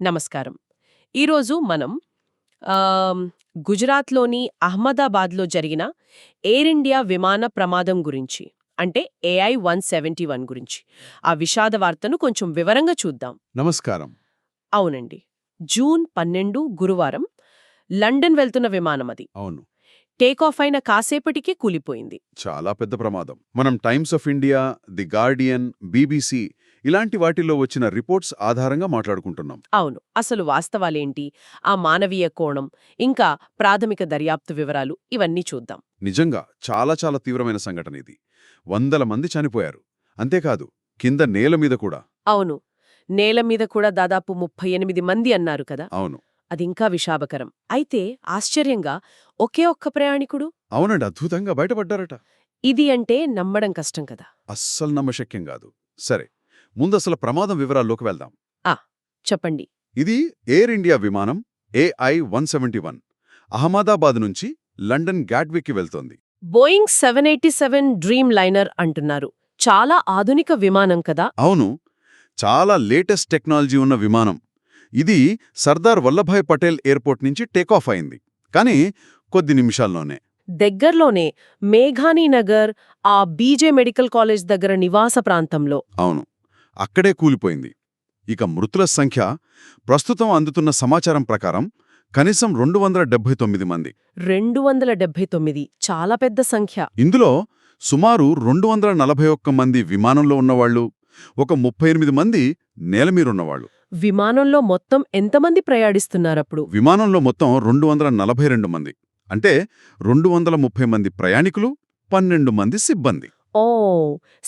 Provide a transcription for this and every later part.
నమస్కారం. ఈరోజు మనం ఆమ్, గుజరాత్లోని అహ్మదాబాద్లో జరిగిన ఎయిర్ ఇండియా విమాన ప్రమాదం గురించి అంటే AI-171 గురించి ఆ విషాద వార్తను కొంచెం వివరంగా చూద్దాం. నమస్కారం. అవునండి. జూన్ 12 గురువారం లండన్ వెళ్తున్న విమానం అది. అవును, టేకాఫ్ అయిన కాసేపటికే కూలిపోయింది. చాలా పెద్ద ప్రమాదం. మనం times of India, the Guardian, BBC ఇలాంటి వాటిల్లో వచ్చిన రిపోర్ట్స్ ఆధారంగా మాట్లాడుకుంటున్నాం. అవును, అసలు వాస్తవాలేంటి, ఆ మానవీయ కోణం, ఇంకా ప్రాథమిక దర్యాప్తు వివరాలు ఇవన్నీ చూద్దాం. నిజంగా చాలా చాలా తీవ్రమైన సంఘటన ఇది. వందల మంది చనిపోయారు. అంతేకాదు, కింద నేల మీద కూడా. అవును, నేల మీద కూడా దాదాపు 38 మంది అన్నారు కదా. అవును, అదింకా విషాదకరం. అయితే ఆశ్చర్యంగా ఒకే ఒక్క ప్రయాణికుడు. అవునండి, అద్భుతంగా బయటపడ్డారట. ఇది అంటే నమ్మడం కష్టం కదా. అస్సలు నమ్మశక్యం కాదు. సరే, ముందసలు ప్రమాదం వివరాల్లోకి వెళ్దాం. ఆ చెప్పండి. ఇది ఎయిర్ ఇండియా విమానం AI-171 అహ్మదాబాద్ నుంచి లండన్ గ్యాట్విక్కి వెళ్తోంది. బోయింగ్ 787 డ్రీమ్ లైనర్ అంటున్నారు. చాలా ఆధునిక విమానం కదా. అవును, చాలా లేటెస్ట్ టెక్నాలజీ ఉన్న విమానం. ఇది సర్దార్ వల్లభాయ్ పటేల్ ఎయిర్పోర్ట్ నుంచి టేకాఫ్ అయింది. కానీ కొద్ది నిమిషాల్లోనే. దగ్గర్లోనే మేఘానీనగర్, ఆ బీజే మెడికల్ కాలేజ్ దగ్గర నివాస ప్రాంతంలో. అవును, అక్కడే కూలిపోయింది. ఇక మృతుల సంఖ్య ప్రస్తుతం అందుతున్న సమాచారం ప్రకారం కనీసం 279 మంది. 279 చాలా పెద్ద సంఖ్య. ఇందులో సుమారు 241 మంది విమానంలో ఉన్నవాళ్లు, ఒక 38 మంది నేలమీరున్నవాళ్లు. విమానంలో మొత్తం ఎంతమంది ప్రయాణిస్తున్నారప్పుడు? విమానంలో మొత్తం 242 మంది. అంటే 230 మంది ప్రయాణికులు, 12 మంది సిబ్బంది. ఓ,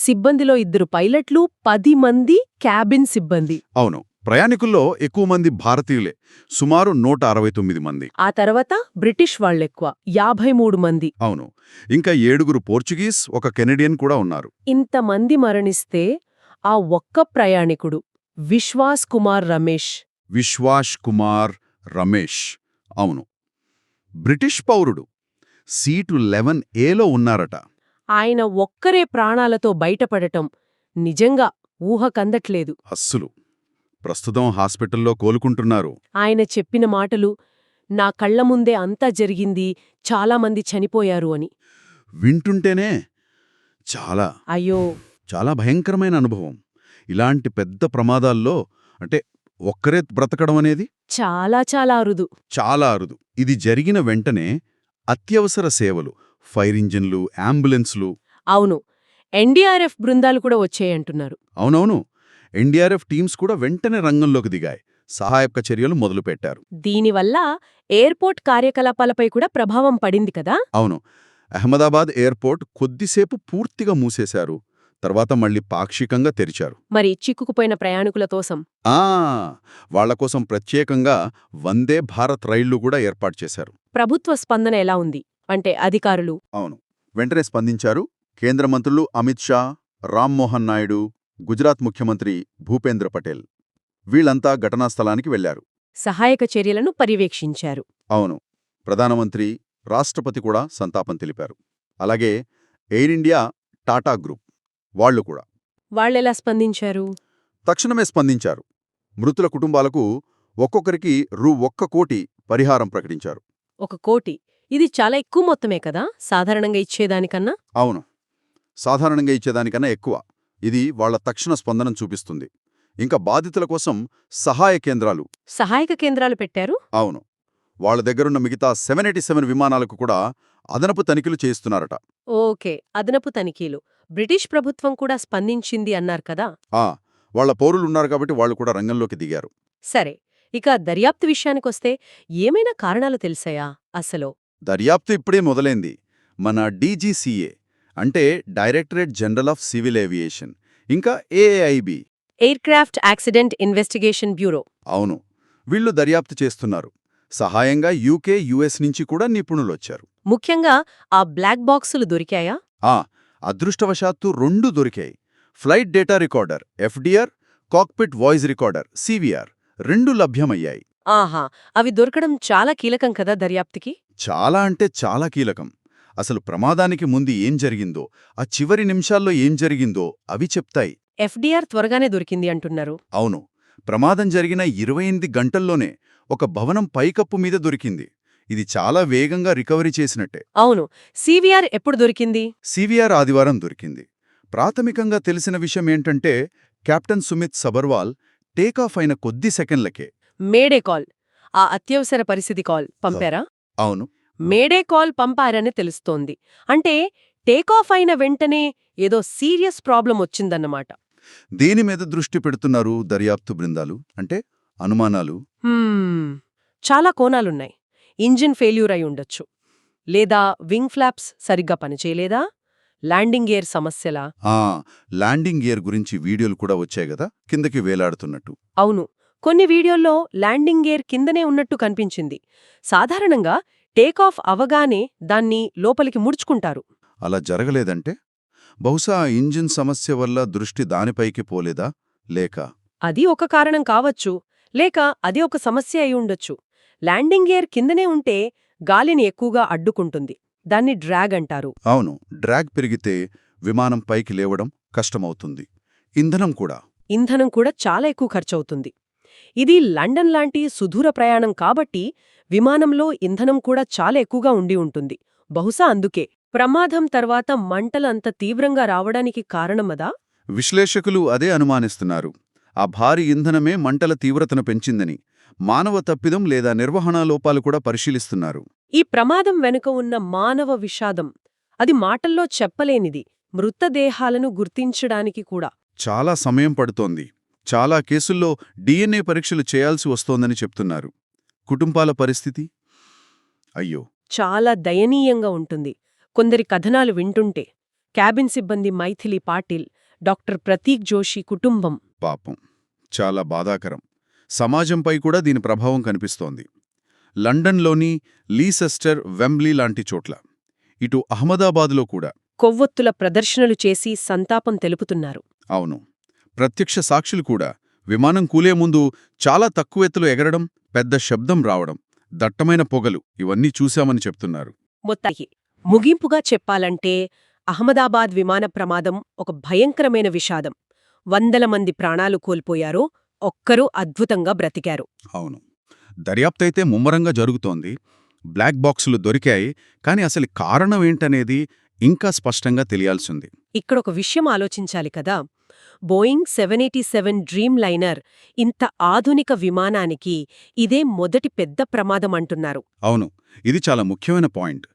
సిబ్బందిలో 2 పైలట్లు, 10 మంది క్యాబిన్ సిబ్బంది. అవును, ప్రయాణికుల్లో ఎక్కువ మంది భారతీయులే, సుమారు 169 మంది. ఆ తర్వాత బ్రిటిష్ వాళ్ళెక్కువ, 53 మంది. అవును, ఇంకా 7 పోర్చుగీస్, ఒక కెనడియన్ కూడా ఉన్నారు. ఇంతమంది మరణిస్తే ఆ ఒక్క ప్రయాణికుడు విశ్వాస్ కుమార్ రమేష్. విశ్వాస్ కుమార్ రమేష్, అవును, బ్రిటిష్ పౌరుడు, సీటు 11Aలో ఉన్నారట. ఆయన ఒక్కరే ప్రాణాలతో బయటపడటం నిజంగా ఊహకందట్లేదు. అస్సులు. ప్రస్తుతం హాస్పిటల్లో కోలుకుంటున్నారు. ఆయన చెప్పిన మాటలు, నా కళ్ల ముందే అంతా జరిగింది, చాలామంది చనిపోయారు అని. వింటుంటేనే చాలా అయ్యో, చాలా భయంకరమైన అనుభవం. ఇలాంటి పెద్ద ప్రమాదాల్లో అంటే ఒక్కరే బ్రతకడం అనేది చాలా చాలా అరుదు. చాలా అరుదు. ఇది జరిగిన వెంటనే అత్యవసర సేవలు, ఫైర్ ఇంజిన్లు, అంబులెన్స్లు. అవును, ఎన్డీఆర్ఎఫ్ బృందాలు కూడా వచ్చాయంటున్నారు. అవునవును, ఎన్డీఆర్ఎఫ్ టీమ్స్ కూడా వెంటనే రంగంలోకి దిగాయి, సహాయక చర్యలు మొదలుపెట్టారు. దీనివల్ల ఎయిర్పోర్ట్ కార్యకలాపాలపై కూడా ప్రభావం పడింది కదా. అవును, అహ్మదాబాద్ ఎయిర్పోర్ట్ కొద్దిసేపు పూర్తిగా మూసేశారు, తర్వాత మళ్ళీ పాక్షికంగా తెరిచారు. మరి చిక్కుకుపోయిన ప్రయాణికుల కోసం వాళ్ల కోసం ప్రత్యేకంగా వందే భారత్ రైళ్లు కూడా ఏర్పాటు చేశారు. ప్రభుత్వ స్పందన ఎలా ఉంది? అంటే అధికారులు? అవును, వెంటనే స్పందించారు. కేంద్ర మంత్రులు అమిత్ షా, రామ్మోహన్ నాయుడు, గుజరాత్ ముఖ్యమంత్రి భూపేంద్ర పటేల్ వీళ్లంతా ఘటనా స్థలానికి వెళ్లారు. సహాయక చర్యలను పర్యవేక్షించారు. అవును, ప్రధానమంత్రి, రాష్ట్రపతి కూడా సంతాపం తెలిపారు. అలాగే ఎయిర్ ఇండియా, టాటా గ్రూప్ వాళ్లు కూడా. వాళ్ళెలా స్పందించారు? తక్షణమే స్పందించారు. మృతుల కుటుంబాలకు ఒక్కొక్కరికి రూ.1 కోటి పరిహారం ప్రకటించారు. 1 కోటి, ఇది చాలా ఎక్కువ మొత్తమే కదా సాధారణంగా ఇచ్చేదానికన్నా? అవును, సాధారణంగా ఇచ్చేదానికన్నా ఎక్కువ. ఇది వాళ్ల తక్షణ స్పందనం చూపిస్తుంది. ఇంకా బాధితుల కోసం సహాయక కేంద్రాలు పెట్టారు. అవును, వాళ్ల దగ్గరున్న మిగతా 787 విమానాలకు కూడా అదనపు తనిఖీలు చేయిస్తున్నారట. ఓకే, అదనపు తనిఖీలు. బ్రిటిష్ ప్రభుత్వం కూడా స్పందించింది అన్నారు కదా. వాళ్ల పౌరులున్నారు కాబట్టి వాళ్లు కూడా రంగంలోకి దిగారు. సరే, ఇక దర్యాప్తు విషయానికొస్తే ఏమైనా కారణాలు తెలిసాయా అసలు? దర్యాప్తు ఇప్పుడే మొదలైంది. మన DGCA అంటే directorate general of civil aviation, ఇంకా AAIB aircraft accident investigation bureau. అవును, వీళ్లు దర్యాప్తు చేస్తున్నారు. సహాయంగా UK, US నుంచి కూడా నిపుణులొచ్చారు. ముఖ్యంగా ఆ బ్లాక్ బాక్సులు దొరికాయా? అదృష్టవశాత్తు 2 దొరికాయి. Flight data recorder FDR, cockpit voice recorder CVR 2 లభ్యమయ్యాయి. ఆహా, అవి దొరకడం చాలా కీలకం కదా దర్యాప్తుకి. చాలా అంటే చాలా కీలకం. అసలు ప్రమాదానికి ముందు ఏం జరిగిందో, ఆ చివరి నిమిషాల్లో ఏం జరిగిందో అవి చెప్తాయి. FDR త్వరగానే దొరికింది అంటున్నారు. అవును, ప్రమాదం జరిగిన 28 గంటల్లోనే ఒక భవనం పైకప్పు మీద దొరికింది. ఇది చాలా వేగంగా రికవరీ చేసినట్టే. అవును. సివిఆర్ ఎప్పుడు దొరికింది? సివిఆర్ ఆదివారం దొరికింది. ప్రాథమికంగా తెలిసిన విషయమేంటంటే కెప్టెన్ సుమిత్ సబర్వాల్ టేకాఫ్ అయిన కొద్ది సెకండ్లకే మేడే కాల్, ఆ అత్యవసర పరిస్థితి కాల్ పంపారా? అవును మేడే కాల్ పంపారని తెలుస్తోంది. అంటే టేకాఫ్ అయిన వెంటనే ఏదో సీరియస్ ప్రాబ్లం వచ్చిందన్నమాట. దేని మీద దృష్టి పెడుతున్నారు దర్యాప్తు బృందాలు? అంటే అనుమానాలు. చాలా కోణాలున్నాయి. ఇంజిన్ ఫెయిల్యూర్ అయి ఉండొచ్చు, లేదా వింగ్ ఫ్లాప్స్ సరిగ్గా పనిచేయలేదా, ల్యాండింగ్ గేర్ సమస్యలా? ల్యాండింగ్ గేర్ గురించి వీడియోలు కూడా వచ్చాయి గదా, కిందకి వేలాడుతున్నట్టు. అవును, కొన్ని వీడియోల్లో ల్యాండింగ్ గేర్ కిందనే ఉన్నట్టు కనిపించింది. సాధారణంగా టేకాఫ్ అవగానే దాన్ని లోపలికి ముడుచుకుంటారు. అలా జరగలేదంటే బహుశా ఇంజిన్ సమస్య వల్ల దృష్టి దానిపైకి పోలేదా, లేక అది ఒక కారణం కావచ్చు, లేక అది ఒక సమస్య అయి ఉండొచ్చు. ల్యాండింగ్ గేర్ కిందనే ఉంటే గాలిని ఎక్కువగా అడ్డుకుంటుంది. దాన్ని డ్రాగ్ అంటారు. అవును, డ్రాగ్ పెరిగితే విమానం పైకి లేవడం కష్టమవుతుంది. ఇంధనం కూడా చాలా ఎక్కువ ఖర్చవుతుంది. ఇది లండన్ లాంటి సుదూర ప్రయాణం కాబట్టి విమానంలో ఇంధనం కూడా చాలా ఎక్కువగా ఉండి ఉంటుంది. బహుశా అందుకే ప్రమాదం తర్వాత మంటలు అంత తీవ్రంగా రావడానికి కారణమదా? విశ్లేషకులు అదే అనుమానిస్తున్నారు. ఆ భారీ ఇంధనమే మంటల తీవ్రతను పెంచిందని, మానవ తప్పిదం లేదా నిర్వహణా లోపాలు కూడా పరిశీలిస్తున్నారు. ఈ ప్రమాదం వెనుక ఉన్న మానవ విషాదం, అది మాటల్లో చెప్పలేనిది. మృతదేహాలను గుర్తించడానికి కూడా చాలా సమయం పడుతోంది. చాలా కేసుల్లో DNA పరీక్షలు చేయాల్సి వస్తోందని చెప్తున్నారు. కుటుంబాల పరిస్థితి అయ్యో చాలా దయనీయంగా ఉంటుంది. కొందరి కథనాలు వింటుంటే క్యాబిన్ సిబ్బంది మైథిలి పాటిల్, డాక్టర్ ప్రతీక్ జోషి కుటుంబం పాపం, చాలా బాధాకరం. సమాజంపై కూడా దీని ప్రభావం కనిపిస్తోంది. లండన్లోని లీసెస్టర్, వెంబ్లీ లాంటి చోట్ల, ఇటు అహ్మదాబాదులో కూడా కొవ్వొత్తుల ప్రదర్శనలు చేసి సంతాపం తెలుపుతున్నారు. అవును, ప్రత్యక్ష సాక్షులు కూడా విమానం కూలే ముందు చాలా తక్కువ ఎత్తులో ఎగరడం, పెద్ద శబ్దం రావడం, దట్టమైన పొగలు, ఇవన్నీ చూశామని చెప్తున్నారు. మొత్తానికి ముగింపుగా చెప్పాలంటే అహ్మదాబాద్ విమాన ప్రమాదం ఒక భయంకరమైన విషాదం. 100 మంది ప్రాణాలు కోల్పోయారు, ఒక్కరూ అద్భుతంగా బ్రతికారు. అవును, దర్యాప్తైతే ముమ్మరంగా జరుగుతోంది. బ్లాక్ బాక్సులు దొరికాయి, కాని అసలు కారణమేంటనేది ఇంకా స్పష్టంగా తెలియాల్సింది. ఇక్కడొక విషయం ఆలోచించాలి కదా. బోయింగ్ 787 డ్రీమ్ లైనర్ ఇంత ఆధునిక విమానానికి ఇదే మొదటి పెద్ద ప్రమాదం అంటున్నారు. అవును, ఇది చాలా ముఖ్యమైన పాయింట్.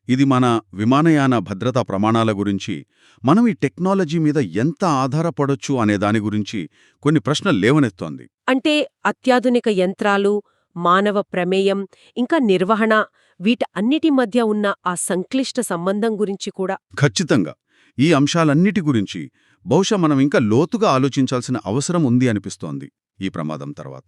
ఇది మన విమానయాన భద్రతా ప్రమాణాల గురించి, మనం ఈ టెక్నాలజీ మీద ఎంత ఆధారపడొచ్చు అనే దాని గురించి కొన్ని ప్రశ్నలు లేవనెత్తోంది. అంటే అత్యాధునిక యంత్రాలు, మానవ ప్రమేయం, ఇంకా నిర్వహణ, వీటన్నిటి మధ్య ఉన్న ఆ సంక్లిష్ట సంబంధం గురించి కూడా. ఖచ్చితంగా ఈ అంశాలన్నిటి గురించి బహుశా మనం ఇంకా లోతుగా ఆలోచించాల్సిన అవసరం ఉంది అనిపిస్తోంది ఈ ప్రమాదం తర్వాత.